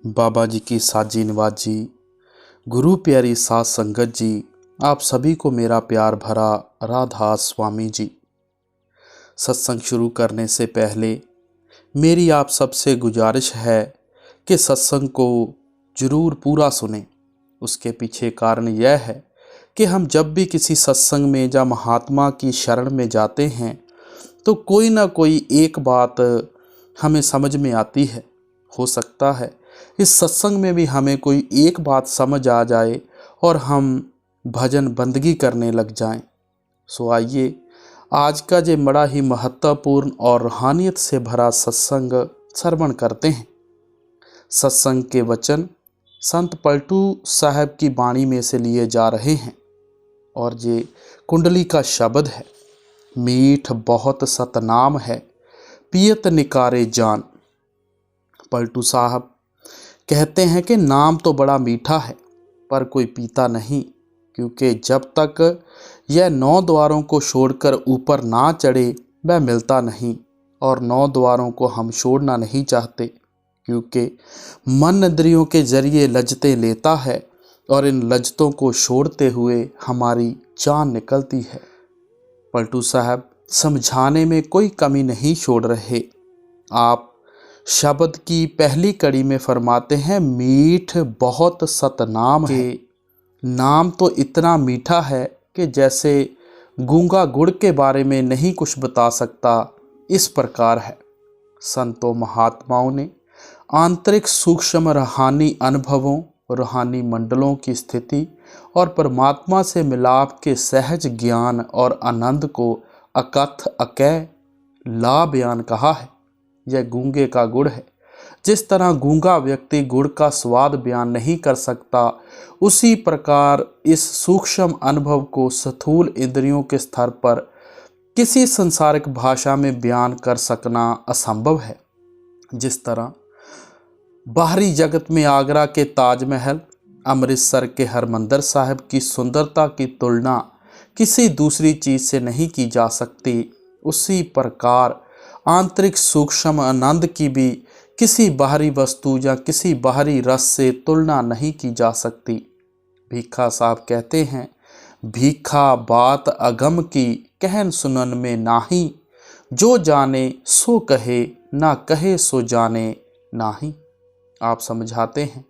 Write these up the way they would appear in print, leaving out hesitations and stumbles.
बाबा जी की साजी नवाजी, गुरु प्यारी साध संगत जी, आप सभी को मेरा प्यार भरा राधा स्वामी जी। सत्संग शुरू करने से पहले मेरी आप सबसे गुजारिश है कि सत्संग को जरूर पूरा सुनें। उसके पीछे कारण यह है कि हम जब भी किसी सत्संग में या महात्मा की शरण में जाते हैं तो कोई ना कोई एक बात हमें समझ में आती है। हो सकता है इस सत्संग में भी हमें कोई एक बात समझ आ जाए और हम भजन बंदगी करने लग जाएं। सो आइए आज का जो बड़ा ही महत्वपूर्ण और रूहानियत से भरा सत्संग श्रवण करते हैं। सत्संग के वचन संत पलटू साहब की वाणी में से लिए जा रहे हैं और ये कुंडली का शब्द है। मीठ बहुत सतनाम है, पियत निकारे जान। पलटू साहब कहते हैं कि नाम तो बड़ा मीठा है पर कोई पीता नहीं, क्योंकि जब तक यह 9 द्वारों को छोड़कर ऊपर ना चढ़े वह मिलता नहीं। और 9 द्वारों को हम छोड़ना नहीं चाहते, क्योंकि मन इंद्रियों के जरिए लज्जतें लेता है और इन लज्जतों को छोड़ते हुए हमारी जान निकलती है। पलटू साहब समझाने में कोई कमी नहीं छोड़ रहे। आप शब्द की पहली कड़ी में फरमाते हैं, मीठ बहुत सतनाम है। नाम तो इतना मीठा है कि जैसे गूंगा गुड़ के बारे में नहीं कुछ बता सकता, इस प्रकार है। संतों महात्माओं ने आंतरिक सूक्ष्म रूहानी अनुभवों, रूहानी मंडलों की स्थिति और परमात्मा से मिलाप के सहज ज्ञान और आनंद को अकथ अकह ला बयान कहा है। यह गूंगे का गुड़ है। जिस तरह गूंगा व्यक्ति गुड़ का स्वाद बयान नहीं कर सकता, उसी प्रकार इस सूक्ष्म अनुभव को स्थूल इंद्रियों के स्तर पर किसी संसारिक भाषा में बयान कर सकना असंभव है। जिस तरह बाहरी जगत में आगरा के ताजमहल, अमृतसर के हरमंदिर साहिब की सुंदरता की तुलना किसी दूसरी चीज से नहीं की जा सकती, उसी प्रकार आंतरिक सूक्ष्म आनंद की भी किसी बाहरी वस्तु या किसी बाहरी रस से तुलना नहीं की जा सकती। भीखा साहब कहते हैं, भीखा बात अगम की कहन सुनन में नाही, जो जाने सो कहे ना कहे सो जाने नाही। आप समझाते हैं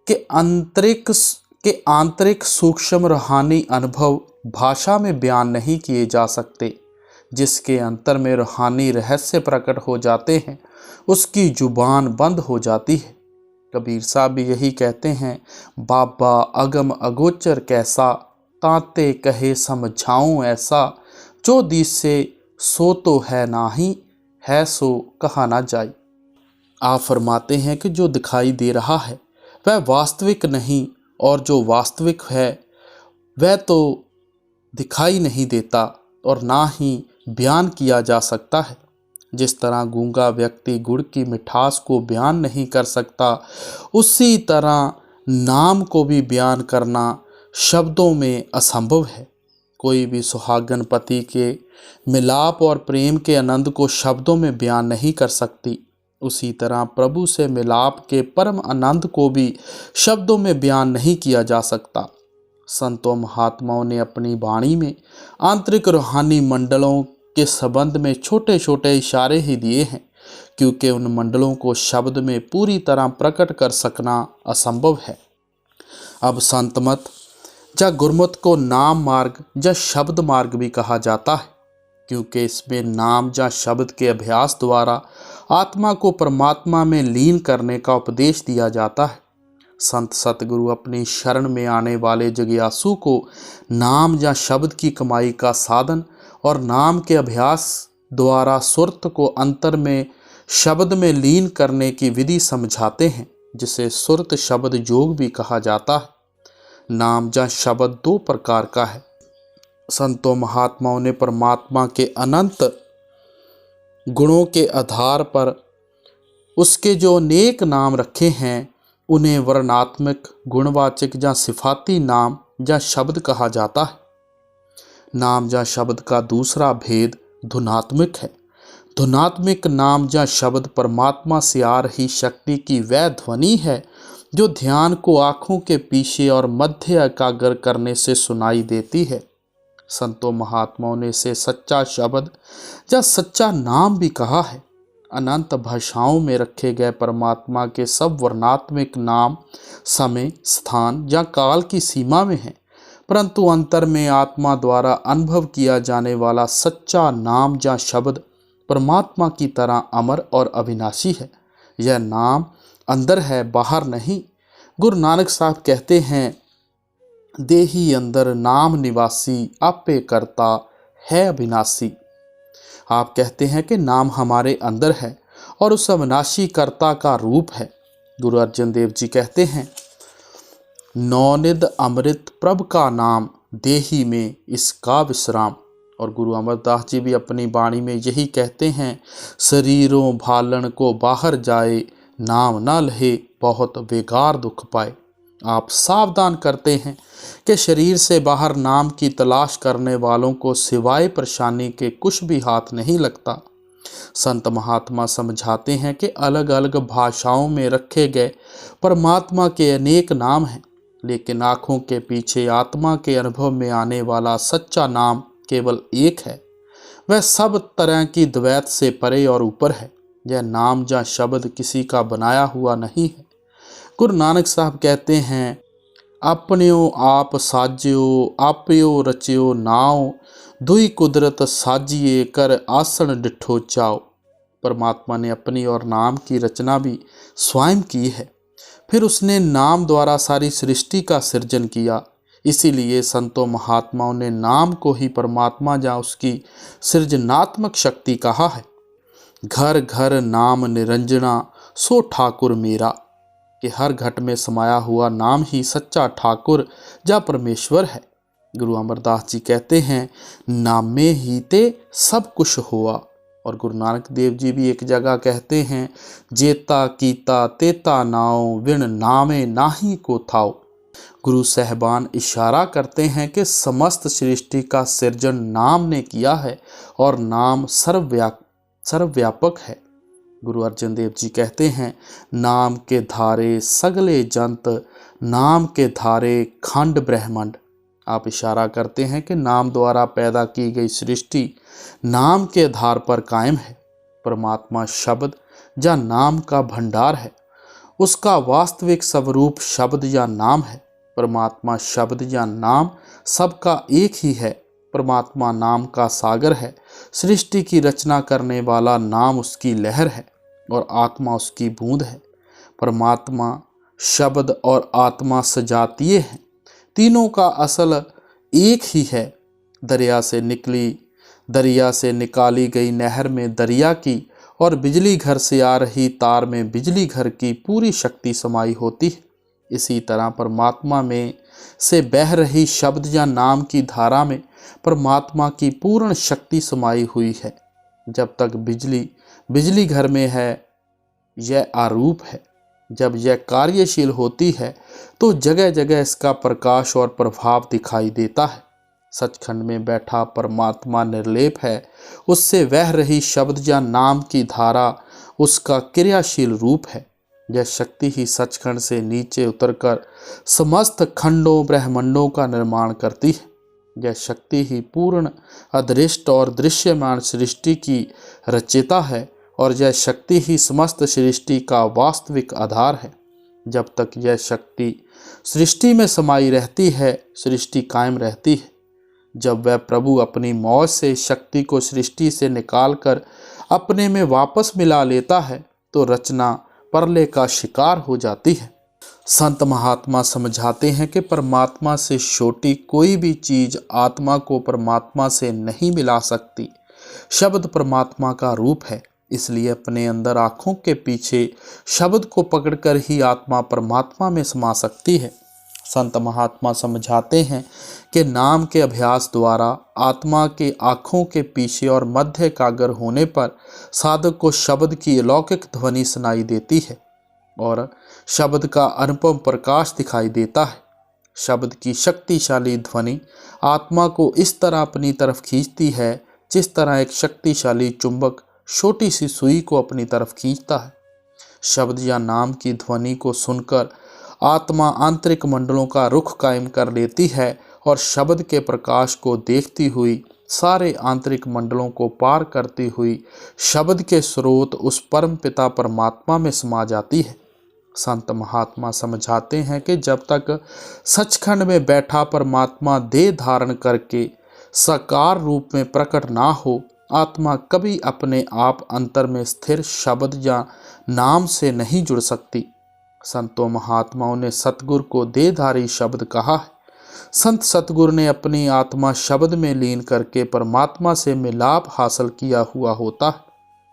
कि आंतरिक सूक्ष्म रूहानी अनुभव भाषा में बयान नहीं किए जा सकते। जिसके अंतर में रूहानी रहस्य प्रकट हो जाते हैं, उसकी जुबान बंद हो जाती है। कबीर साहब भी यही कहते हैं, बाबा अगम अगोचर कैसा, ताते कहे समझाऊं ऐसा, जो दिसे सो तो है नाही, है सो कहा ना जाए। आप फरमाते हैं कि जो दिखाई दे रहा है वह वास्तविक नहीं, और जो वास्तविक है वह तो दिखाई नहीं देता और ना ही बयान किया जा सकता है। जिस तरह गूंगा व्यक्ति गुड़ की मिठास को बयान नहीं कर सकता, उसी तरह नाम को भी बयान करना शब्दों में असंभव है। कोई भी सुहागन पति के मिलाप और प्रेम के आनंद को शब्दों में बयान नहीं कर सकती, उसी तरह प्रभु से मिलाप के परम आनंद को भी शब्दों में बयान नहीं किया जा सकता। संतों महात्माओं ने अपनी वाणी में आंतरिक रूहानी मंडलों के संबंध में छोटे छोटे इशारे ही दिए हैं, क्योंकि उन मंडलों को शब्द में पूरी तरह प्रकट कर सकना असंभव है। अब संत मत या गुरमत को नाम मार्ग या शब्द मार्ग भी कहा जाता है, क्योंकि इसमें नाम या शब्द के अभ्यास द्वारा आत्मा को परमात्मा में लीन करने का उपदेश दिया जाता है। संत सतगुरु अपनी शरण में आने वाले जिज्ञासु को नाम या शब्द की कमाई का साधन और नाम के अभ्यास द्वारा सुरत को अंतर में शब्द में लीन करने की विधि समझाते हैं, जिसे सुरत शब्द योग भी कहा जाता है। नाम या शब्द 2 प्रकार का है। संतों महात्माओं ने परमात्मा के अनंत गुणों के आधार पर उसके जो नेक नाम रखे हैं, उन्हें वर्णात्मक, गुणवाचक या सिफाती नाम या शब्द कहा जाता है। नाम या शब्द का दूसरा भेद धुनात्मक है। धुनात्मिक नाम या शब्द परमात्मा से आ रही शक्ति की वह ध्वनि है जो ध्यान को आँखों के पीछे और मध्य एकाग्र करने से सुनाई देती है। संतों महात्माओं ने इसे सच्चा शब्द या सच्चा नाम भी कहा है। अनंत भाषाओं में रखे गए परमात्मा के सब वर्णात्मक नाम समय, स्थान या काल की सीमा में हैं, परंतु अंतर में आत्मा द्वारा अनुभव किया जाने वाला सच्चा नाम या शब्द परमात्मा की तरह अमर और अविनाशी है। यह नाम अंदर है, बाहर नहीं। गुरु नानक साहब कहते हैं, देही अंदर नाम निवासी, आपे करता है अविनाशी। आप कहते हैं कि नाम हमारे अंदर है और उस अविनाशी कर्ता का रूप है। गुरु अर्जन देव जी कहते हैं, नौनिध अमृत प्रभ का नाम, देही में इसका विश्राम। और गुरु अमरदास जी भी अपनी वाणी में यही कहते हैं, शरीरों भालन को बाहर जाए, नाम न लहे बहुत बेकार दुख पाए। आप सावधान करते हैं कि शरीर से बाहर नाम की तलाश करने वालों को सिवाय परेशानी के कुछ भी हाथ नहीं लगता। संत महात्मा समझाते हैं कि अलग अलग भाषाओं में रखे गए परमात्मा के अनेक नाम हैं, लेकिन आँखों के पीछे आत्मा के अनुभव में आने वाला सच्चा नाम केवल एक है। वह सब तरह की द्वैत से परे और ऊपर है। यह नाम या शब्द किसी का बनाया हुआ नहीं है। गुरु नानक साहब कहते हैं, अपन्यो आप साज्यो, आप्यो रच्यो नाव, दुई कुदरत साजिए कर आसन डिठो चाओ। परमात्मा ने अपनी और नाम की रचना भी स्वयं की है, फिर उसने नाम द्वारा सारी सृष्टि का सृजन किया। इसीलिए संतों महात्माओं ने नाम को ही परमात्मा या उसकी सृजनात्मक शक्ति कहा है। घर घर नाम निरंजना, सो ठाकुर मेरा, कि हर घट में समाया हुआ नाम ही सच्चा ठाकुर या परमेश्वर है। गुरु अमरदास जी कहते हैं, नामे ही ते सब कुछ हुआ। और गुरु नानक देव जी भी एक जगह कहते हैं, जेता कीता तेता नाओ, बिन नामे नाही को थाओ। गुरु साहबान इशारा करते हैं कि समस्त सृष्टि का सृजन नाम ने किया है और नाम सर्वव्यापक है। गुरु अर्जन देव जी कहते हैं, नाम के धारे सगले जंत, नाम के धारे खंड ब्रह्मांड। आप इशारा करते हैं कि नाम द्वारा पैदा की गई सृष्टि नाम के आधार पर कायम है। परमात्मा शब्द या नाम का भंडार है। उसका वास्तविक स्वरूप शब्द या नाम है। परमात्मा शब्द या नाम सबका एक ही है। परमात्मा नाम का सागर है। सृष्टि की रचना करने वाला नाम उसकी लहर है और आत्मा उसकी बूंद है। परमात्मा शब्द और आत्मा सजातीय हैं। तीनों का असल एक ही है। दरिया से निकाली गई नहर में दरिया की और बिजली घर से आ रही तार में बिजली घर की पूरी शक्ति समाई होती है। इसी तरह परमात्मा में से बह रही शब्द या नाम की धारा में परमात्मा की पूर्ण शक्ति समाई हुई है। जब तक बिजली घर में है, यह आरूप है। जब यह कार्यशील होती है तो जगह जगह इसका प्रकाश और प्रभाव दिखाई देता है। सचखंड में बैठा परमात्मा निर्लेप है। उससे बह रही शब्द या नाम की धारा उसका क्रियाशील रूप है। यह शक्ति ही सचखंड से नीचे उतरकर समस्त खंडों ब्रह्मांडों का निर्माण करती है। यह शक्ति ही पूर्ण अदृष्ट और दृश्यमान सृष्टि की रचयिता है और यह शक्ति ही समस्त सृष्टि का वास्तविक आधार है। जब तक यह शक्ति सृष्टि में समाई रहती है, सृष्टि कायम रहती है। जब वह प्रभु अपनी मौज से शक्ति को सृष्टि से निकालकर अपने में वापस मिला लेता है तो रचना प्रलय का शिकार हो जाती है। संत महात्मा समझाते हैं कि परमात्मा से छोटी कोई भी चीज आत्मा को परमात्मा से नहीं मिला सकती। शब्द परमात्मा का रूप है, इसलिए अपने अंदर आँखों के पीछे शब्द को पकड़कर ही आत्मा परमात्मा में समा सकती है। संत महात्मा समझाते हैं कि नाम के अभ्यास द्वारा आत्मा के आँखों के पीछे और मध्य एकाग्र होने पर साधक को शब्द की अलौकिक ध्वनि सुनाई देती है और शब्द का अनुपम प्रकाश दिखाई देता है। शब्द की शक्तिशाली ध्वनि आत्मा को इस तरह अपनी तरफ खींचती है जिस तरह एक शक्तिशाली चुंबक छोटी सी सुई को अपनी तरफ खींचता है। शब्द या नाम की ध्वनि को सुनकर आत्मा आंतरिक मंडलों का रुख कायम कर लेती है और शब्द के प्रकाश को देखती हुई सारे आंतरिक मंडलों को पार करती हुई शब्द के स्रोत उस परम पिता परमात्मा में समा जाती है। संत महात्मा समझाते हैं कि जब तक सचखंड में बैठा परमात्मा देह धारण करके साकार रूप में प्रकट ना हो, आत्मा कभी अपने आप अंतर में स्थिर शब्द या नाम से नहीं जुड़ सकती। संतों महात्माओं ने सतगुरु को देहधारी शब्द कहा है। संत सतगुरु ने अपनी आत्मा शब्द में लीन करके परमात्मा से मिलाप हासिल किया हुआ होता है।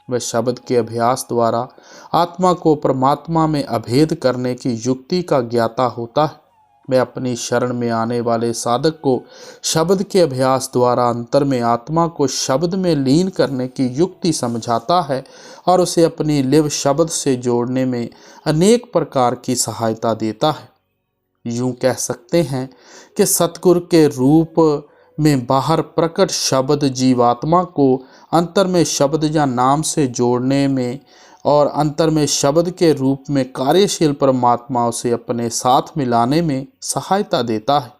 वह शब्द के अभ्यास द्वारा आत्मा को परमात्मा में अभेद करने की युक्ति का ज्ञाता होता है। वह अपनी शरण में आने वाले साधक को शब्द के अभ्यास द्वारा अंतर में आत्मा को शब्द में लीन करने की युक्ति समझाता है और उसे अपनी लिव शब्द से जोड़ने में अनेक प्रकार की सहायता देता है। यूं कह सकते हैं कि सतगुरु के रूप में बाहर प्रकट शब्द जीवात्मा को अंतर में शब्द या नाम से जोड़ने में और अंतर में शब्द के रूप में कार्यशील परमात्मा से अपने साथ मिलाने में सहायता देता है।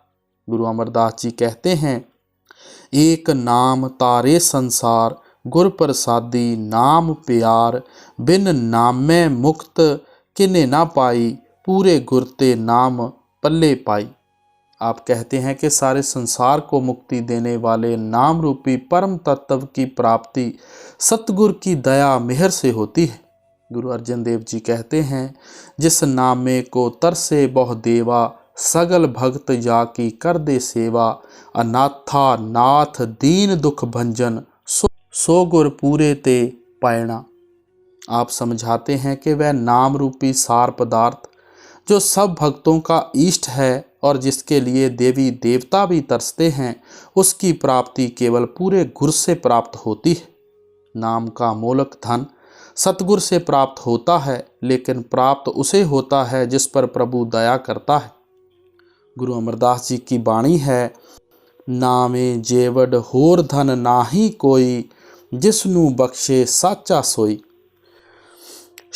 गुरु अमरदास जी कहते हैं, एक नाम तारे संसार गुर प्रसादी नाम प्यार, बिन नामै मुक्त किने ना पाई, पूरे गुरते नाम पल्ले पाई। आप कहते हैं कि सारे संसार को मुक्ति देने वाले नाम रूपी परम तत्व की प्राप्ति सतगुरु की दया मेहर से होती है। गुरु अर्जन देव जी कहते हैं, जिस नामे को तरसे बहु देवा, सगल भक्त जाकी कर दे सेवा, अनाथा नाथ दीन दुख भंजन, सो गुर पूरे ते पायणा। आप समझाते हैं कि वह नाम रूपी सार पदार्थ जो सब भक्तों का इष्ट है और जिसके लिए देवी देवता भी तरसते हैं, उसकी प्राप्ति केवल पूरे गुर से प्राप्त होती है। नाम का मूलक धन सतगुर से प्राप्त होता है, लेकिन प्राप्त उसे होता है जिस पर प्रभु दया करता है। गुरु अमरदास जी की वाणी है, नामे जेवड होर धन नाही कोई, जिसनु बख्शे साचा सोई।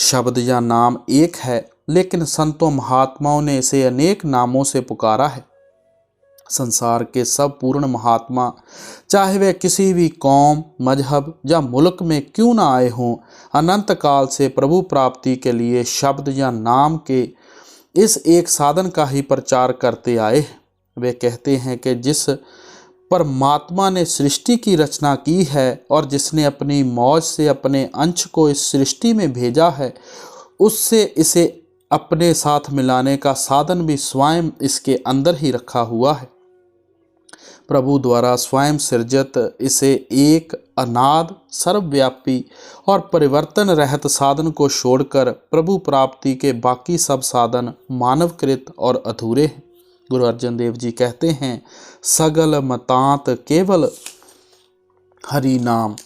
शब्द या नाम एक है, लेकिन संतों महात्माओं ने इसे अनेक नामों से पुकारा है। संसार के सब पूर्ण महात्मा, चाहे वे किसी भी कौम, मजहब या मुल्क में क्यों ना आए हों, अनंत काल से प्रभु प्राप्ति के लिए शब्द या नाम के इस एक साधन का ही प्रचार करते आए। वे कहते हैं कि जिस परमात्मा ने सृष्टि की रचना की है और जिसने अपनी मौज से अपने अंश को इस सृष्टि में भेजा है, उससे इसे अपने साथ मिलाने का साधन भी स्वयं इसके अंदर ही रखा हुआ है। प्रभु द्वारा स्वयं सृजित इसे एक अनाद, सर्वव्यापी और परिवर्तन रहित साधन को छोड़कर प्रभु प्राप्ति के बाकी सब साधन मानवकृत और अधूरे हैं। गुरु अर्जन देव जी कहते हैं, सगल मतांत केवल हरि नाम,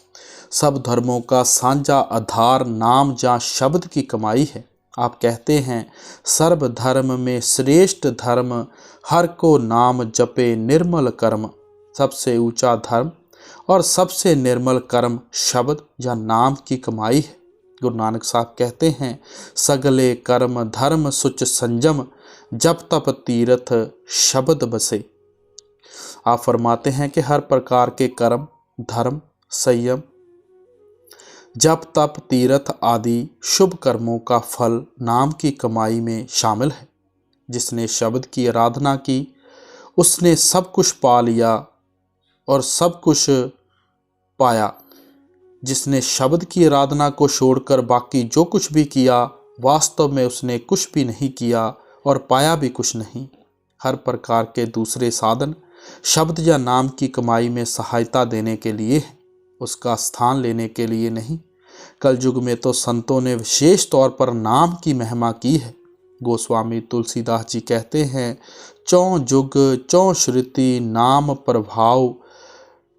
सब धर्मों का साझा आधार नाम जा शब्द की कमाई है। आप कहते हैं, सर्व धर्म में श्रेष्ठ धर्म हर को नाम जपे निर्मल कर्म। सबसे ऊंचा धर्म और सबसे निर्मल कर्म शब्द या नाम की कमाई है। गुरु नानक साहब कहते हैं, सगले कर्म धर्म सुच संजम, जप तप तीर्थ शब्द बसे। आप फरमाते हैं कि हर प्रकार के कर्म, धर्म, संयम, जप तप तीर्थ आदि शुभ कर्मों का फल नाम की कमाई में शामिल है। जिसने शब्द की आराधना की, उसने सब कुछ पा लिया और सब कुछ पाया। जिसने शब्द की आराधना को छोड़कर बाकी जो कुछ भी किया, वास्तव में उसने कुछ भी नहीं किया और पाया भी कुछ नहीं। हर प्रकार के दूसरे साधन शब्द या नाम की कमाई में सहायता देने के लिए है, उसका स्थान लेने के लिए नहीं। कलयुग में तो संतों ने विशेष तौर पर नाम की महिमा की है। गोस्वामी तुलसीदास जी कहते हैं, चौं जुग चौं श्रुति नाम प्रभाव,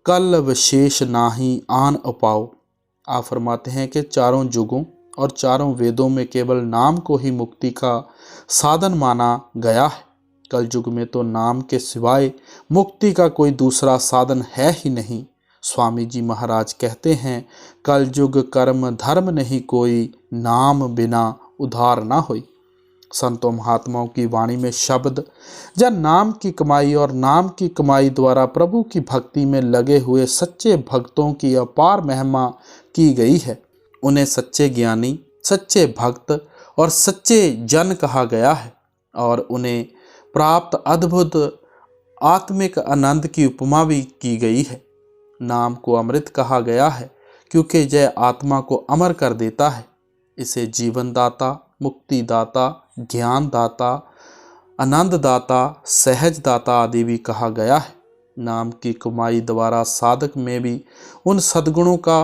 कल विशेष नाही आन उपाव। आप फरमाते हैं कि चारों युगों और चारों वेदों में केवल नाम को ही मुक्ति का साधन माना गया है। कल युग में तो नाम के सिवाय मुक्ति का कोई दूसरा साधन है ही नहीं। स्वामी जी महाराज कहते हैं, कलयुग कर्म धर्म नहीं कोई, नाम बिना उधार ना होई। संतों महात्माओं की वाणी में शब्द या नाम की कमाई और नाम की कमाई द्वारा प्रभु की भक्ति में लगे हुए सच्चे भक्तों की अपार महिमा की गई है। उन्हें सच्चे ज्ञानी, सच्चे भक्त और सच्चे जन कहा गया है और उन्हें प्राप्त अद्भुत आत्मिक आनंद की उपमा भी की गई है। नाम को अमृत कहा गया है क्योंकि यह आत्मा को अमर कर देता है। इसे जीवन दाता, मुक्ति दाता, ज्ञान दाता, आनंद दाता, सहज दाता आदि भी कहा गया है। नाम की कमाई द्वारा साधक में भी उन सद्गुणों का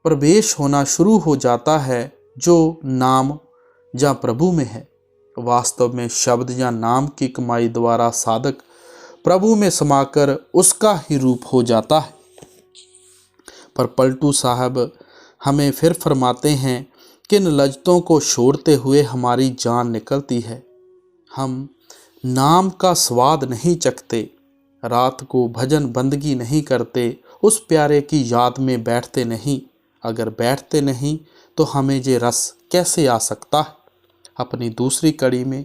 प्रवेश होना शुरू हो जाता है जो नाम या प्रभु में है। वास्तव में शब्द या नाम की कमाई द्वारा साधक प्रभु में समाकर उसका ही रूप हो जाता है। पर पलटू साहब हमें फिर फरमाते हैं, किन लज्जतों को छोड़ते हुए हमारी जान निकलती है। हम नाम का स्वाद नहीं चखते, रात को भजन बंदगी नहीं करते, उस प्यारे की याद में बैठते नहीं। अगर बैठते नहीं तो हमें ये रस कैसे आ सकता है। अपनी दूसरी कड़ी में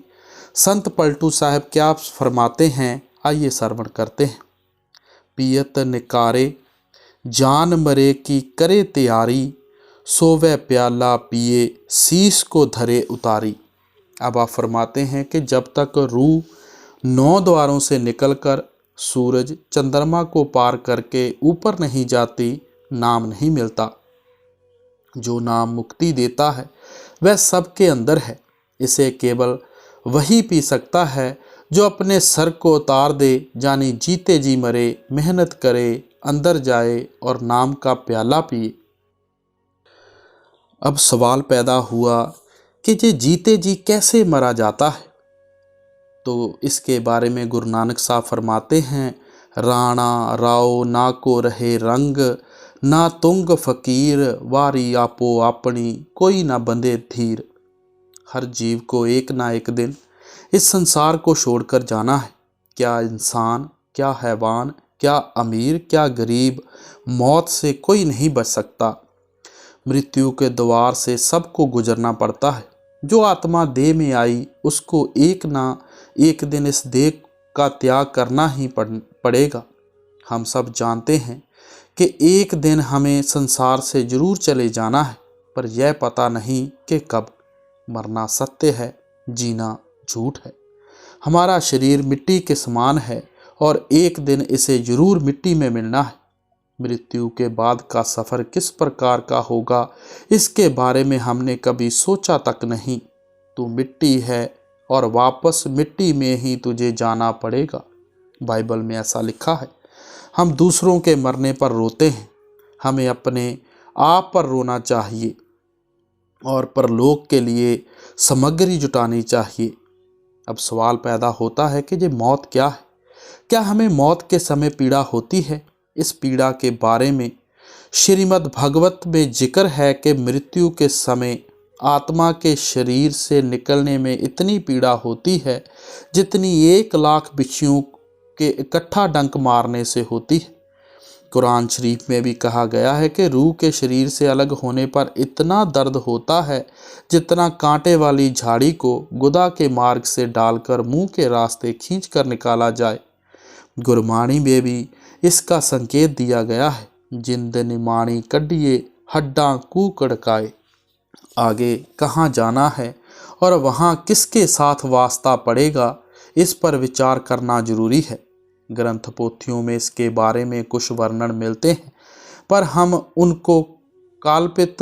संत पलटू साहब क्या फरमाते हैं, आइए श्रवण करते हैं। पियत निकारे जान मरे की करे तैयारी, सोवे प्याला पिए शीश को धरे उतारी। अब आप फरमाते हैं कि जब तक रूह 9 द्वारों से निकलकर सूरज चंद्रमा को पार करके ऊपर नहीं जाती, नाम नहीं मिलता। जो नाम मुक्ति देता है वह सबके अंदर है। इसे केवल वही पी सकता है जो अपने सर को उतार दे, यानी जीते जी मरे, मेहनत करे, अंदर जाए और नाम का प्याला पिए। अब सवाल पैदा हुआ कि ये जीते जी कैसे मरा जाता है। तो इसके बारे में गुरु नानक साहब फरमाते हैं, राणा राव ना को रहे रंग, ना तुंग फकीर, वारी आपो अपनी कोई ना बंदे धीर। हर जीव को एक ना एक दिन इस संसार को छोड़कर जाना है। क्या इंसान, क्या हैवान, क्या अमीर, क्या गरीब, मौत से कोई नहीं बच सकता। मृत्यु के द्वार से सबको गुजरना पड़ता है। जो आत्मा देह में आई उसको एक ना एक दिन इस देह का त्याग करना ही पड़ेगा। हम सब जानते हैं कि एक दिन हमें संसार से जरूर चले जाना है, पर यह पता नहीं कि कब। मरना सत्य है, जीना झूठ है। हमारा शरीर मिट्टी के समान है और एक दिन इसे जरूर मिट्टी में मिलना है। मृत्यु के बाद का सफ़र किस प्रकार का होगा, इसके बारे में हमने कभी सोचा तक नहीं। तू मिट्टी है और वापस मिट्टी में ही तुझे जाना पड़ेगा। बाइबल में ऐसा लिखा है। हम दूसरों के मरने पर रोते हैं, हमें अपने आप पर रोना चाहिए और परलोक के लिए सामग्री जुटानी चाहिए। अब सवाल पैदा होता है कि ये मौत क्या है। क्या हमें मौत के समय पीड़ा होती है। इस पीड़ा के बारे में श्रीमद् भागवत में जिक्र है कि मृत्यु के समय आत्मा के शरीर से निकलने में इतनी पीड़ा होती है जितनी 1,00,000 बिच्छुओं के इकट्ठा डंक मारने से होती है। कुरान शरीफ में भी कहा गया है कि रूह के शरीर से अलग होने पर इतना दर्द होता है जितना कांटे वाली झाड़ी को गुदा के मार्ग से डालकर मुंह के रास्ते खींचकर निकाला जाए। गुरबाणी में भी इसका संकेत दिया गया है, जिंद निमाणी कड्डिए हड्डां कूकड़काए। आगे कहाँ जाना है और वहाँ किसके साथ वास्ता पड़ेगा, इस पर विचार करना जरूरी है। ग्रंथ पोथियों में इसके बारे में कुछ वर्णन मिलते हैं, पर हम उनको काल्पित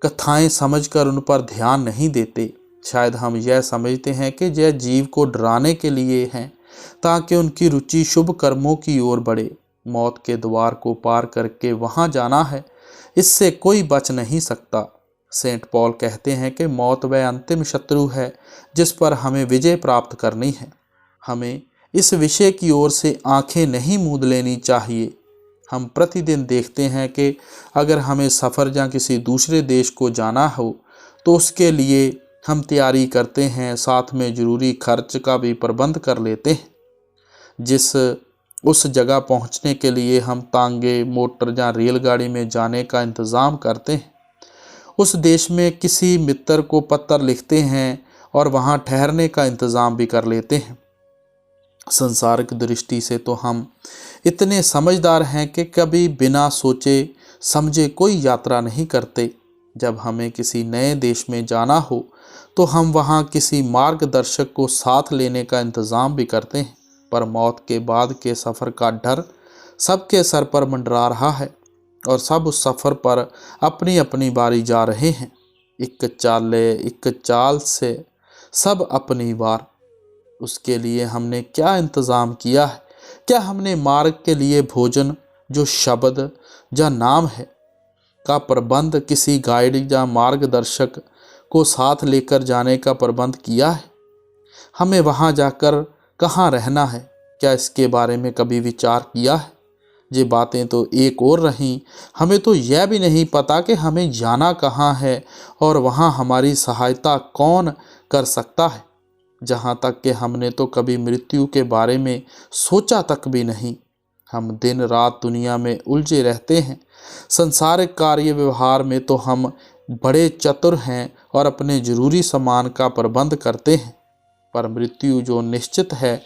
कथाएं समझकर उन पर ध्यान नहीं देते। शायद हम यह समझते हैं कि यह जीव को डराने के लिए हैं ताकि उनकी रुचि शुभ कर्मों की ओर बढ़े। मौत के द्वार को पार करके वहां जाना है, इससे कोई बच नहीं सकता। सेंट पॉल कहते हैं कि मौत वह अंतिम शत्रु है जिस पर हमें विजय प्राप्त करनी है। हमें इस विषय की ओर से आंखें नहीं मूंद लेनी चाहिए। हम प्रतिदिन देखते हैं कि अगर हमें सफ़र या किसी दूसरे देश को जाना हो तो उसके लिए हम तैयारी करते हैं, साथ में ज़रूरी खर्च का भी प्रबंध कर लेते हैं। जिस उस जगह पहुंचने के लिए हम तांगे, मोटर या रेलगाड़ी में जाने का इंतज़ाम करते हैं। उस देश में किसी मित्र को पत्र लिखते हैं और वहां ठहरने का इंतज़ाम भी कर लेते हैं। संसारिक दृष्टि से तो हम इतने समझदार हैं कि कभी बिना सोचे समझे कोई यात्रा नहीं करते। जब हमें किसी नए देश में जाना हो तो हम वहाँ किसी मार्गदर्शक को साथ लेने का इंतज़ाम भी करते हैं। पर मौत के बाद के सफ़र का डर सबके सर पर मंडरा रहा है और सब उस सफ़र पर अपनी अपनी बारी जा रहे हैं। एक चाल से सब अपनी बार। उसके लिए हमने क्या इंतज़ाम किया है? क्या हमने मार्ग के लिए भोजन, जो शब्द या नाम है, का प्रबंध किसी गाइड या मार्गदर्शक को साथ लेकर जाने का प्रबंध किया है? हमें वहाँ जाकर कहाँ रहना है, क्या इसके बारे में कभी विचार किया है? ये बातें तो एक और रहीं, हमें तो यह भी नहीं पता कि हमें जाना कहाँ है और वहाँ हमारी सहायता कौन कर सकता है। जहाँ तक कि हमने तो कभी मृत्यु के बारे में सोचा तक भी नहीं। हम दिन रात दुनिया में उलझे रहते हैं। संसारिक कार्य व्यवहार में तो हम बड़े चतुर हैं और अपने जरूरी सामान का प्रबंध करते हैं, पर मृत्यु जो निश्चित है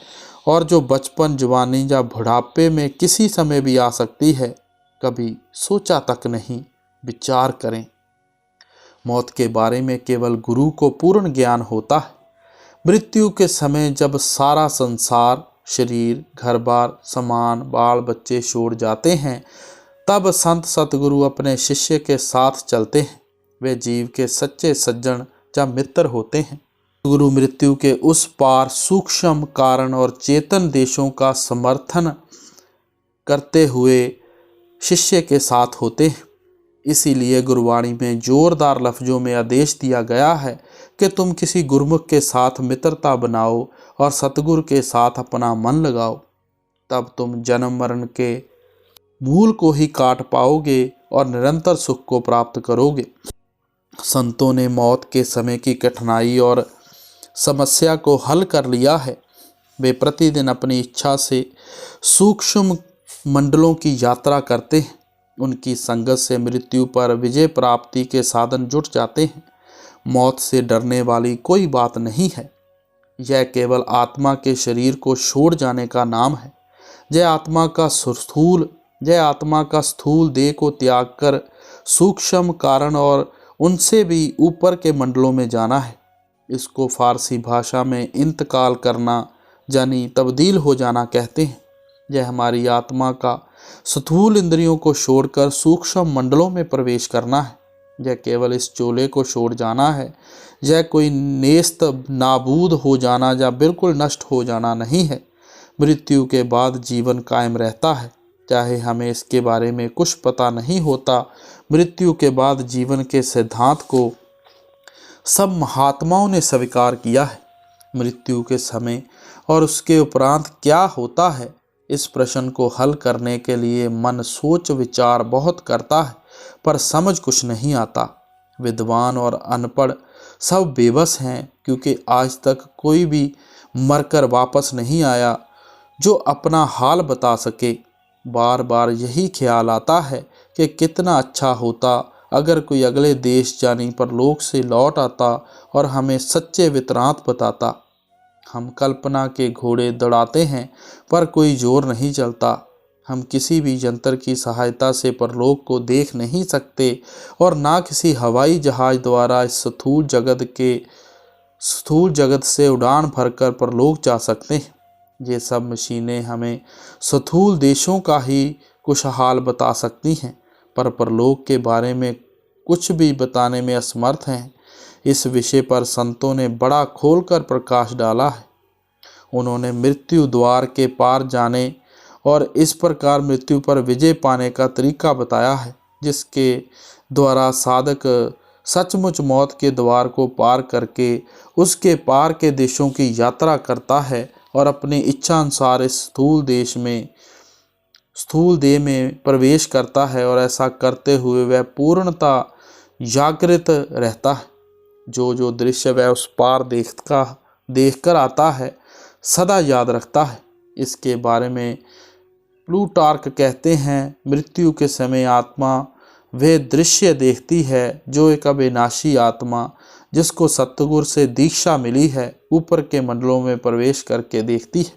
और जो बचपन, जवानी या बुढ़ापे में किसी समय भी आ सकती है, कभी सोचा तक नहीं। विचार करें, मौत के बारे में केवल गुरु को पूर्ण ज्ञान होता है। मृत्यु के समय जब सारा संसार, शरीर, घर बार, सामान, बाल बच्चे छोड़ जाते हैं, तब संत सतगुरु अपने शिष्य के साथ चलते हैं। वे जीव के सच्चे सज्जन या मित्र होते हैं। गुरु मृत्यु के उस पार सूक्ष्म कारण और चेतन देशों का समर्थन करते हुए शिष्य के साथ होते हैं। इसीलिए गुरुवाणी में जोरदार लफ्जों में आदेश दिया गया है कि तुम किसी गुरुमुख के साथ मित्रता बनाओ और सतगुरु के साथ अपना मन लगाओ। तब तुम जन्म मरण के मूल को ही काट पाओगे और निरंतर सुख को प्राप्त करोगे। संतों ने मौत के समय की कठिनाई और समस्या को हल कर लिया है। वे प्रतिदिन अपनी इच्छा से सूक्ष्म मंडलों की यात्रा करते हैं। उनकी संगत से मृत्यु पर विजय प्राप्ति के साधन जुट जाते हैं। मौत से डरने वाली कोई बात नहीं है। यह केवल आत्मा के शरीर को छोड़ जाने का नाम है। यह आत्मा का स्थूल देह को त्याग कर सूक्ष्म कारण और उनसे भी ऊपर के मंडलों में जाना है। इसको फारसी भाषा में इंतकाल करना यानी तब्दील हो जाना कहते हैं। यह हमारी आत्मा का स्थूल इंद्रियों को छोड़कर सूक्ष्म मंडलों में प्रवेश करना है। यह केवल इस चोले को छोड़ जाना है। यह कोई नेस्त नाबूद हो जाना या बिल्कुल नष्ट हो जाना नहीं है। मृत्यु के बाद जीवन कायम रहता है, चाहे हमें इसके बारे में कुछ पता नहीं होता। मृत्यु के बाद जीवन के सिद्धांत को सब महात्माओं ने स्वीकार किया है। मृत्यु के समय और उसके उपरांत क्या होता है, इस प्रश्न को हल करने के लिए मन सोच विचार बहुत करता है, पर समझ कुछ नहीं आता। विद्वान और अनपढ़ सब बेबस हैं, क्योंकि आज तक कोई भी मरकर वापस नहीं आया जो अपना हाल बता सके। बार बार यही ख्याल आता है कि कितना अच्छा होता अगर कोई अगले देश यानी परलोक से लौट आता और हमें सच्चे वृत्तांत बताता। हम कल्पना के घोड़े दौड़ाते हैं, पर कोई जोर नहीं चलता। हम किसी भी यंत्र की सहायता से परलोक को देख नहीं सकते और ना किसी हवाई जहाज द्वारा इस स्थूल जगत से उड़ान भरकर परलोक जा सकते हैं। ये सब मशीनें हमें स्थूल देशों का ही कुछ हाल बता सकती हैं, पर परलोक के बारे में कुछ भी बताने में असमर्थ हैं। इस विषय पर संतों ने बड़ा खोलकर प्रकाश डाला है। उन्होंने मृत्यु द्वार के पार जाने और इस प्रकार मृत्यु पर विजय पाने का तरीका बताया है, जिसके द्वारा साधक सचमुच मौत के द्वार को पार करके उसके पार के देशों की यात्रा करता है और अपनी इच्छा अनुसार इस स्थूल देह में प्रवेश करता है और ऐसा करते हुए वह पूर्णता जागृत रहता है। जो दृश्य वह उस पार देखकर आता है, सदा याद रखता है। इसके बारे में प्लूटार्क कहते हैं, मृत्यु के समय आत्मा वे दृश्य देखती है जो एक अविनाशी आत्मा जिसको सतगुरु से दीक्षा मिली है ऊपर के मंडलों में प्रवेश करके देखती है।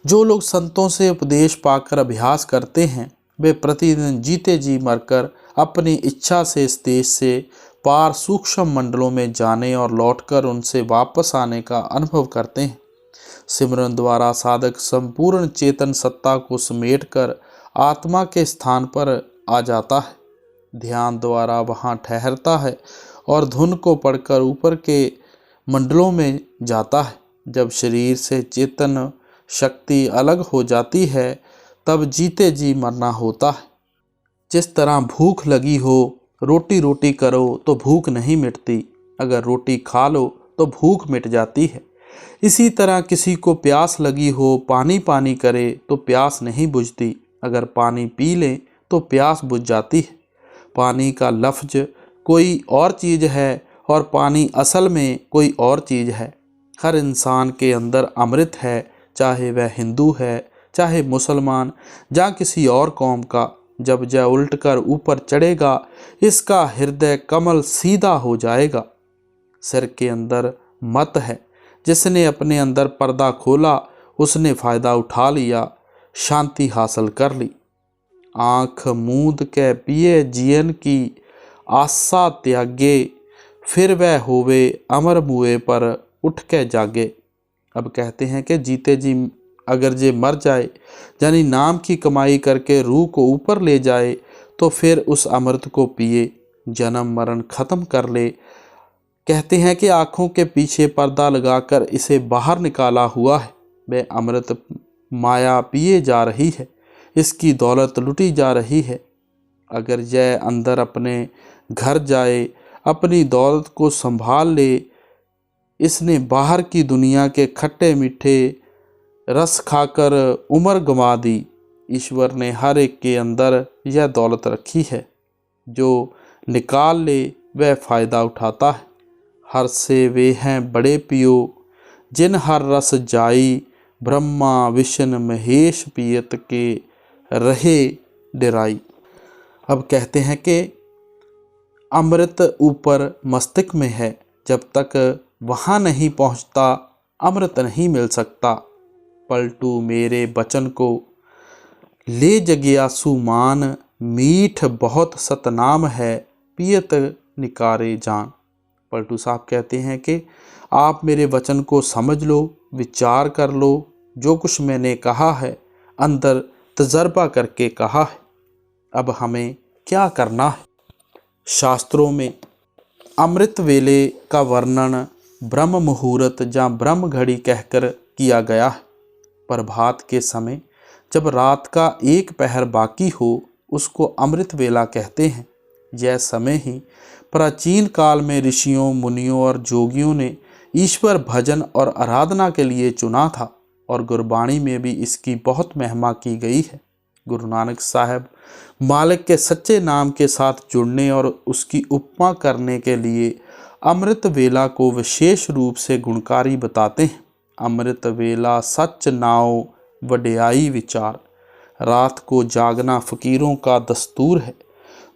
जो लोग संतों से उपदेश पाकर अभ्यास करते हैं वे प्रतिदिन जीते जी मरकर अपनी इच्छा से इस देश से पार सूक्ष्म मंडलों में जाने और लौटकर उनसे वापस आने का अनुभव करते हैं। सिमरन द्वारा साधक संपूर्ण चेतन सत्ता को समेटकर आत्मा के स्थान पर आ जाता है। ध्यान द्वारा वहाँ ठहरता है और धुन को पढ़कर ऊपर के मंडलों में जाता है। जब शरीर से चेतन शक्ति अलग हो जाती है तब जीते जी मरना होता है। जिस तरह भूख लगी हो, रोटी रोटी करो तो भूख नहीं मिटती, अगर रोटी खा लो तो भूख मिट जाती है। इसी तरह किसी को प्यास लगी हो, पानी पानी करे तो प्यास नहीं बुझती, अगर पानी पी ले तो प्यास बुझ जाती है। पानी का लफ्ज कोई और चीज़ है और पानी असल में कोई और चीज़ है। हर इंसान के अंदर अमृत है, चाहे वह हिंदू है, चाहे मुसलमान या किसी और कौम का। जब यह उल्टकर ऊपर चढ़ेगा इसका हृदय कमल सीधा हो जाएगा। सिर के अंदर मत है, जिसने अपने अंदर पर्दा खोला उसने फ़ायदा उठा लिया, शांति हासिल कर ली। आँख मूंद के पिए जियन की आशा त्यागे, फिर वह होवे अमर मुए पर उठ के जागे। अब कहते हैं कि जीते जी अगर जे मर जाए यानी नाम की कमाई करके रूह को ऊपर ले जाए तो फिर उस अमृत को पिए, जन्म मरण खत्म कर ले। कहते हैं कि आँखों के पीछे पर्दा लगाकर इसे बाहर निकाला हुआ है, वह अमृत माया पिए जा रही है, इसकी दौलत लुटी जा रही है। अगर यह अंदर अपने घर जाए, अपनी दौलत को संभाल ले, इसने बाहर की दुनिया के खट्टे मीठे रस खाकर उम्र गंवा दी। ईश्वर ने हर एक के अंदर यह दौलत रखी है, जो निकाल ले वह फ़ायदा उठाता है। हर से वे हैं बड़े पियो, जिन हर रस जाई, ब्रह्मा विष्णु महेश पियत के रहे डेराई। अब कहते हैं कि अमृत ऊपर मस्तिष्क में है, जब तक वहाँ नहीं पहुँचता अमृत नहीं मिल सकता। पलटू मेरे बचन को ले जगियासु मान, मीठ बहुत सतनाम है पियत निकारे जान। पलटू साहब कहते हैं कि आप मेरे वचन को समझ लो, विचार कर लो, जो कुछ मैंने कहा है अंदर तजर्बा करके कहा है। अब हमें क्या करना है? शास्त्रों में अमृत वेले का वर्णन ब्रह्म मुहूर्त या ब्रह्म घड़ी कहकर किया गया है। प्रभात के समय जब रात का एक पहर बाकी हो उसको अमृत वेला कहते हैं। यह समय ही प्राचीन काल में ऋषियों, मुनियों और जोगियों ने ईश्वर भजन और आराधना के लिए चुना था और गुरबाणी में भी इसकी बहुत महिमा की गई है। गुरु नानक साहब मालिक के सच्चे नाम के साथ जुड़ने और उसकी उपमा करने के लिए अमृत वेला को विशेष रूप से गुणकारी बताते हैं। अमृत वेला सच नाओ वड्याई विचार। रात को जागना फकीरों का दस्तूर है।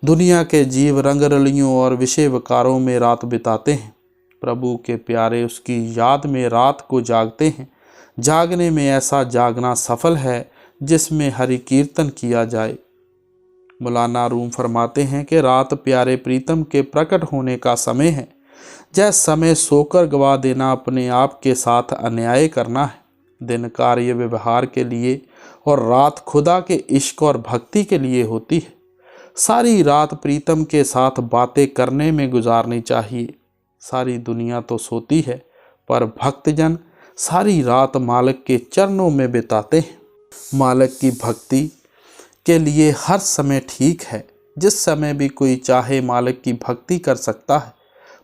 दुनिया के जीव रंगरलियों और विषय विकारों में रात बिताते हैं। प्रभु के प्यारे उसकी याद में रात को जागते हैं। जागने में ऐसा जागना सफल है जिसमें हरि कीर्तन किया जाए। मौलाना रूम फरमाते हैं कि रात प्यारे प्रीतम के प्रकट होने का समय है। यह समय सोकर गवा देना अपने आप के साथ अन्याय करना है। दिन कार्य व्यवहार के लिए और रात खुदा के इश्क और भक्ति के लिए होती है। सारी रात प्रीतम के साथ बातें करने में गुजारनी चाहिए। सारी दुनिया तो सोती है पर भक्तजन सारी रात मालिक के चरणों में बिताते हैं। मालिक की भक्ति के लिए हर समय ठीक है। जिस समय भी कोई चाहे मालिक की भक्ति कर सकता है,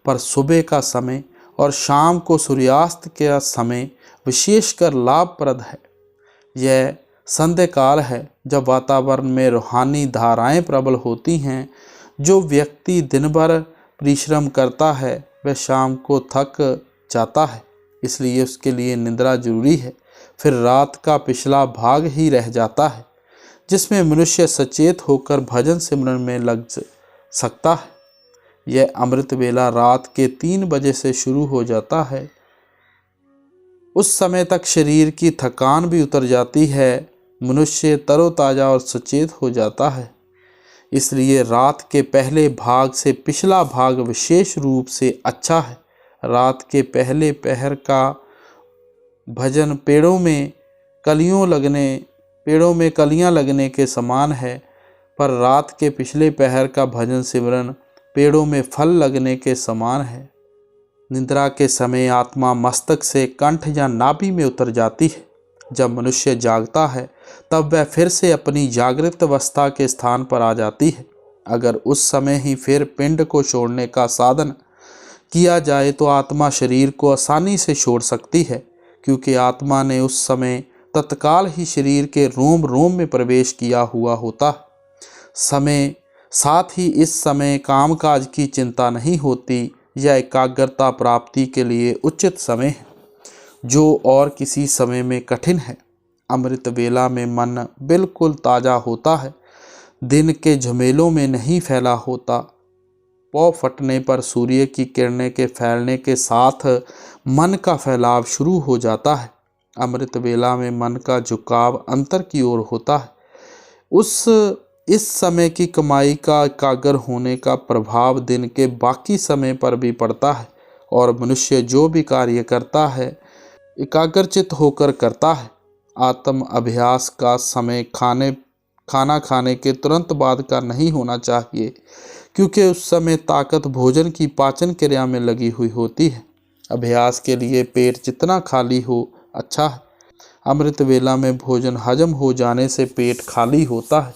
पर सुबह का समय और शाम को सूर्यास्त का समय विशेषकर लाभप्रद है। यह संध्या काल है जब वातावरण में रूहानी धाराएं प्रबल होती हैं। जो व्यक्ति दिन भर परिश्रम करता है वह शाम को थक जाता है, इसलिए उसके लिए निद्रा जरूरी है। फिर रात का पिछला भाग ही रह जाता है जिसमें मनुष्य सचेत होकर भजन सिमरन में लग सकता है। यह अमृत वेला रात के 3 बजे से शुरू हो जाता है। उस समय तक शरीर की थकान भी उतर जाती है, मनुष्य तरोताजा और सचेत हो जाता है। इसलिए रात के पहले भाग से पिछला भाग विशेष रूप से अच्छा है। रात के पहले पहर का भजन पेड़ों में कलियां लगने के समान है, पर रात के पिछले पहर का भजन सिमरन पेड़ों में फल लगने के समान है। निद्रा के समय आत्मा मस्तक से कंठ या नाभि में उतर जाती है। जब मनुष्य जागता है तब वह फिर से अपनी जागृत अवस्था के स्थान पर आ जाती है। अगर उस समय ही फिर पिंड को छोड़ने का साधन किया जाए तो आत्मा शरीर को आसानी से छोड़ सकती है, क्योंकि आत्मा ने उस समय तत्काल ही शरीर के रोम रोम में प्रवेश किया हुआ होता समय। साथ ही इस समय कामकाज की चिंता नहीं होती। यह एकाग्रता प्राप्ति के लिए उचित समय है, जो और किसी समय में कठिन है। अमृत वेला में मन बिल्कुल ताज़ा होता है, दिन के झमेलों में नहीं फैला होता। पौ फटने पर सूर्य की किरणें के फैलने के साथ मन का फैलाव शुरू हो जाता है। अमृत वेला में मन का झुकाव अंतर की ओर होता है। इस समय की कमाई का एकाग्र होने का प्रभाव दिन के बाकी समय पर भी पड़ता है, और मनुष्य जो भी कार्य करता है एकाग्रचित होकर करता है। आत्म अभ्यास का समय खाना खाने के तुरंत बाद का नहीं होना चाहिए, क्योंकि उस समय ताकत भोजन की पाचन क्रिया में लगी हुई होती है। अभ्यास के लिए पेट जितना खाली हो अच्छा है। अमृत वेला में भोजन हजम हो जाने से पेट खाली होता है।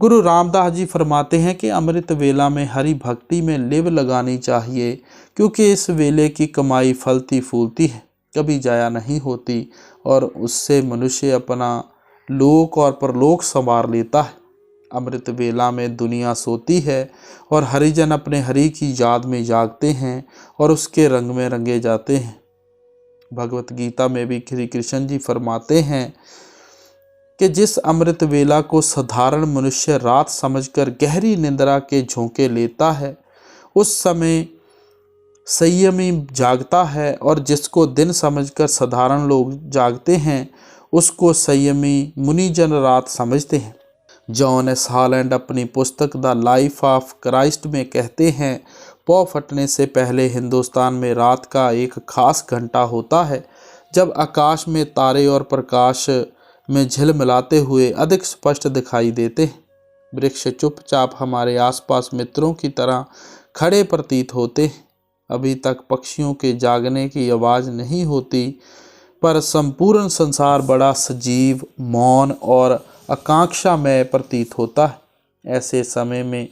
गुरु रामदास जी फरमाते हैं कि अमृत वेला में हरि भक्ति में लिव लगानी चाहिए, क्योंकि इस वेले की कमाई फलती फूलती है, कभी जाया नहीं होती, और उससे मनुष्य अपना लोक और परलोक संवार लेता है। अमृत वेला में दुनिया सोती है और हरिजन अपने हरि की याद में जागते हैं और उसके रंग में रंगे जाते हैं। भगवत गीता में भी श्री कृष्ण जी फरमाते हैं कि जिस अमृत वेला को साधारण मनुष्य रात समझकर गहरी निद्रा के झोंके लेता है, उस समय संयमी जागता है, और जिसको दिन समझकर साधारण लोग जागते हैं उसको संयमी मुनिजन रात समझते हैं। जॉन एस हॉलैंड अपनी पुस्तक द लाइफ ऑफ क्राइस्ट में कहते हैं, पौ फटने से पहले हिंदुस्तान में रात का एक खास घंटा होता है, जब आकाश में तारे और प्रकाश में झिलमिलाते हुए अधिक स्पष्ट दिखाई देते हैं। वृक्ष चुपचाप हमारे आसपास मित्रों की तरह खड़े प्रतीत होते हैं। अभी तक पक्षियों के जागने की आवाज़ नहीं होती, पर संपूर्ण संसार बड़ा सजीव, मौन और आकांक्षा में प्रतीत होता है। ऐसे समय में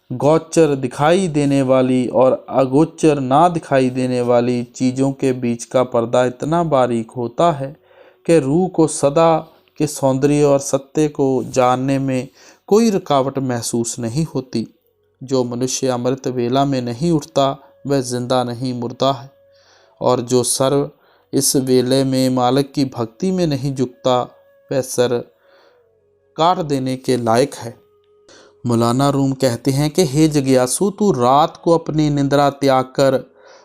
गोचर दिखाई देने वाली और अगोचर ना दिखाई देने वाली चीज़ों के बीच का पर्दा इतना बारीक होता है कि रूह को सदा के सौंदर्य और सत्य को जानने में कोई रुकावट महसूस नहीं होती। जो मनुष्य अमृत वेला में नहीं उठता वह जिंदा नहीं मुर्दा है, और जो सर इस वेले में मालिक की भक्ति में नहीं झुकता वह सर काट देने के लायक है। मौलाना रूम कहते हैं कि हे जिज्ञासु, तू रात को अपनी निद्रा त्याग कर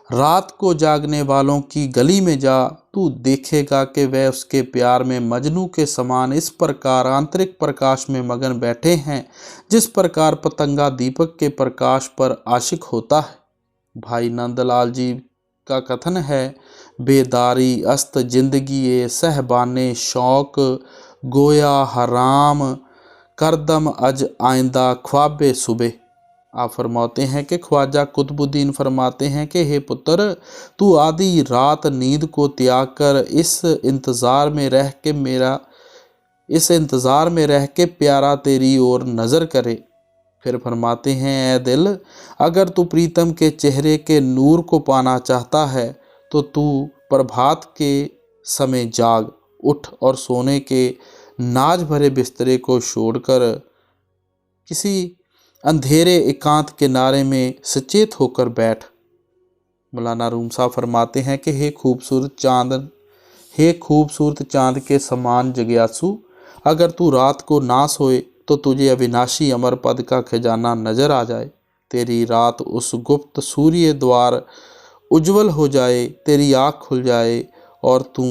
रात को जागने वालों की गली में जा। तू देखेगा कि वह उसके प्यार में मजनू के समान इस प्रकार आंतरिक प्रकाश में मगन बैठे हैं जिस प्रकार पतंगा दीपक के प्रकाश पर आशिक होता है। भाई नंदलाल जी का कथन है, बेदारी अस्त जिंदगी ए सहबाने शौक गोया हराम करदम अज आइंदा ख्वाबे सुबह। आप फरमाते हैं कि ख्वाजा कुतुबुद्दीन फरमाते हैं कि हे पुत्र, तू आधी रात नींद को त्याग कर इस इंतज़ार में रह के प्यारा तेरी ओर नज़र करे। फिर फरमाते हैं, ए दिल, अगर तू प्रीतम के चेहरे के नूर को पाना चाहता है तो तू प्रभात के समय जाग उठ और सोने के नाज भरे बिस्तरे को छोड़कर किसी अंधेरे एकांत किनारे में सचेत होकर बैठ। मौलाना रूम साहब फरमाते हैं कि हे खूबसूरत चांद, हे खूबसूरत चांद के समान जिज्ञासु, अगर तू रात को नाश होए तो तुझे अविनाशी अमर पद का खजाना नजर आ जाए। तेरी रात उस गुप्त सूर्य द्वार उज्जवल हो जाए, तेरी आँख खुल जाए और तू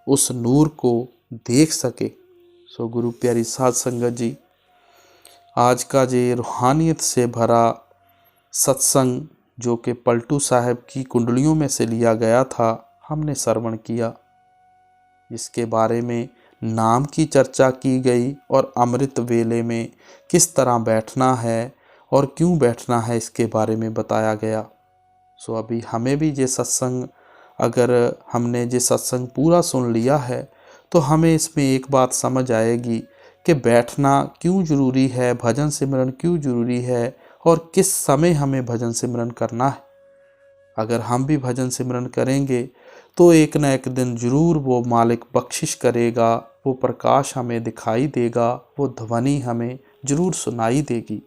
उस नूर को देख सके। सो गुरु प्यारी साध संगत जी, आज का ये रूहानियत से भरा सत्संग जो कि पलटू साहब की कुंडलियों में से लिया गया था, हमने श्रवण किया। इसके बारे में नाम की चर्चा की गई और अमृत वेले में किस तरह बैठना है और क्यों बैठना है इसके बारे में बताया गया। सो अभी हमें भी ये सत्संग, अगर हमने ये सत्संग पूरा सुन लिया है तो हमें इसमें एक बात समझ आएगी कि बैठना क्यों ज़रूरी है, भजन सिमरन क्यों ज़रूरी है और किस समय हमें भजन सिमरन करना है। अगर हम भी भजन सिमरन करेंगे तो एक न एक दिन ज़रूर वो मालिक बख्शिश करेगा, वो प्रकाश हमें दिखाई देगा, वो ध्वनि हमें ज़रूर सुनाई देगी।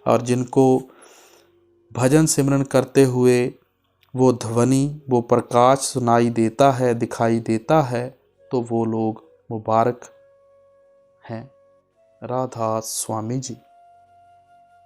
और जिनको भजन सिमरन करते हुए वो ध्वनि, वो प्रकाश सुनाई देता है, दिखाई देता है, तो वो लोग मुबारक हैं। राधा स्वामी जी।